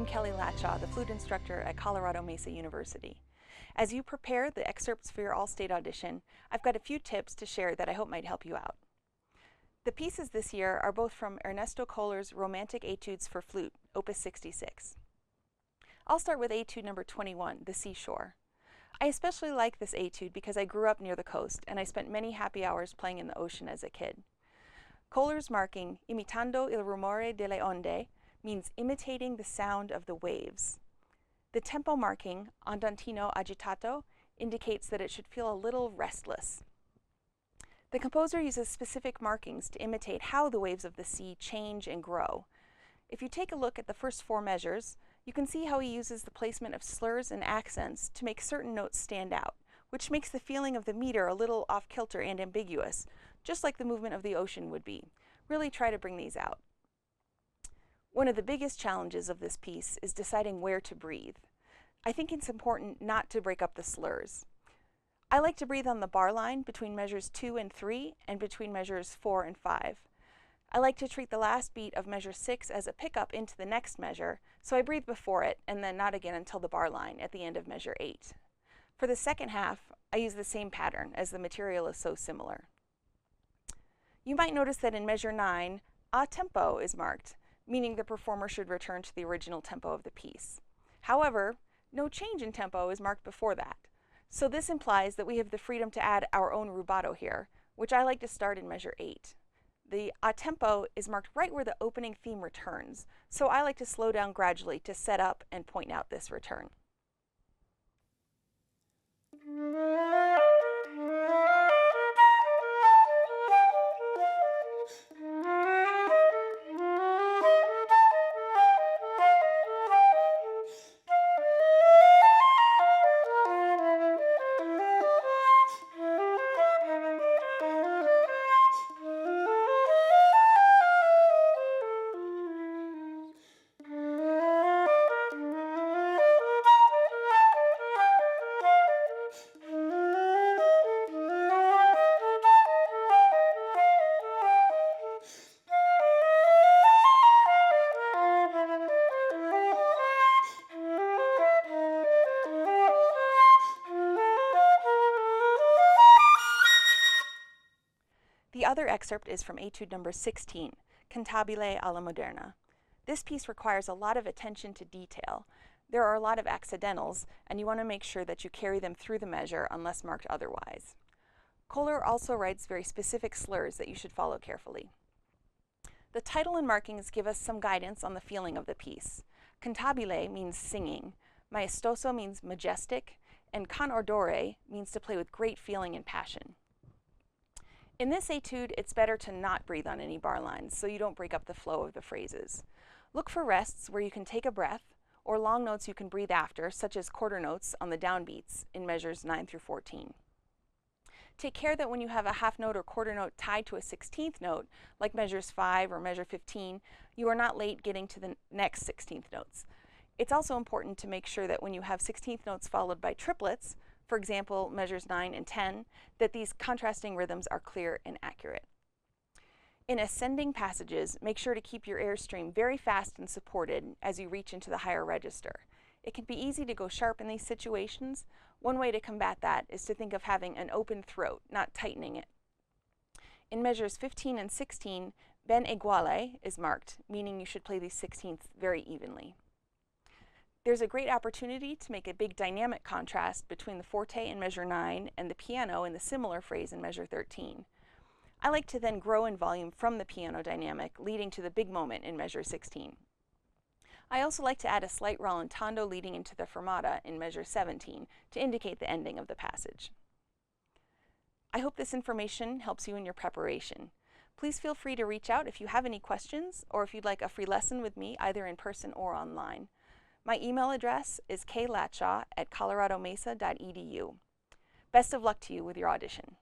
Kelly Latshaw, the flute instructor at Colorado Mesa University. As you prepare the excerpts for your all-state audition, I've got a few tips to share that I hope might help you out. The pieces this year are both from Ernesto Kohler's Romantic Etudes for Flute, Opus 66. I'll start with Etude number 21, The Seashore. I especially like this etude because I grew up near the coast and I spent many happy hours playing in the ocean as a kid. Kohler's marking, imitando il rumore delle onde, means imitating the sound of the waves. The tempo marking, andantino agitato, indicates that it should feel a little restless. The composer uses specific markings to imitate how the waves of the sea change and grow. If you take a look at the first four measures, you can see how he uses the placement of slurs and accents to make certain notes stand out, which makes the feeling of the meter a little off-kilter and ambiguous, just like the movement of the ocean would be. Really try to bring these out. One of the biggest challenges of this piece is deciding where to breathe. I think it's important not to break up the slurs. I like to breathe on the bar line between measures 2 and 3 and between measures 4 and 5. I like to treat the last beat of measure 6 as a pickup into the next measure, so I breathe before it and then not again until the bar line at the end of measure 8. For the second half, I use the same pattern as the material is so similar. You might notice that in measure 9, a tempo is marked, meaning the performer should return to the original tempo of the piece. However, no change in tempo is marked before that. So this implies that we have the freedom to add our own rubato here, which I like to start in measure 8. The a tempo is marked right where the opening theme returns, so I like to slow down gradually to set up and point out this return. The other excerpt is from Etude number 16, Cantabile alla Moderna. This piece requires a lot of attention to detail. There are a lot of accidentals, and you want to make sure that you carry them through the measure unless marked otherwise. Kohler also writes very specific slurs that you should follow carefully. The title and markings give us some guidance on the feeling of the piece. Cantabile means singing, maestoso means majestic, and con ardore means to play with great feeling and passion. In this etude, it's better to not breathe on any bar lines so you don't break up the flow of the phrases. Look for rests where you can take a breath, or long notes you can breathe after, such as quarter notes on the downbeats in measures 9 through 14. Take care that when you have a half note or quarter note tied to a 16th note, like measures 5 or measure 15, you are not late getting to the next 16th notes. It's also important to make sure that when you have 16th notes followed by triplets, for example, measures 9 and 10, that these contrasting rhythms are clear and accurate. In ascending passages, make sure to keep your airstream very fast and supported as you reach into the higher register. It can be easy to go sharp in these situations. One way to combat that is to think of having an open throat, not tightening it. In measures 15 and 16, ben eguale is marked, meaning you should play these 16ths very evenly. There's a great opportunity to make a big dynamic contrast between the forte in measure 9 and the piano in the similar phrase in measure 13. I like to then grow in volume from the piano dynamic, leading to the big moment in measure 16. I also like to add a slight rallentando leading into the fermata in measure 17 to indicate the ending of the passage. I hope this information helps you in your preparation. Please feel free to reach out if you have any questions or if you'd like a free lesson with me, either in person or online. My email address is klatshaw@coloradomesa.edu. Best of luck to you with your audition.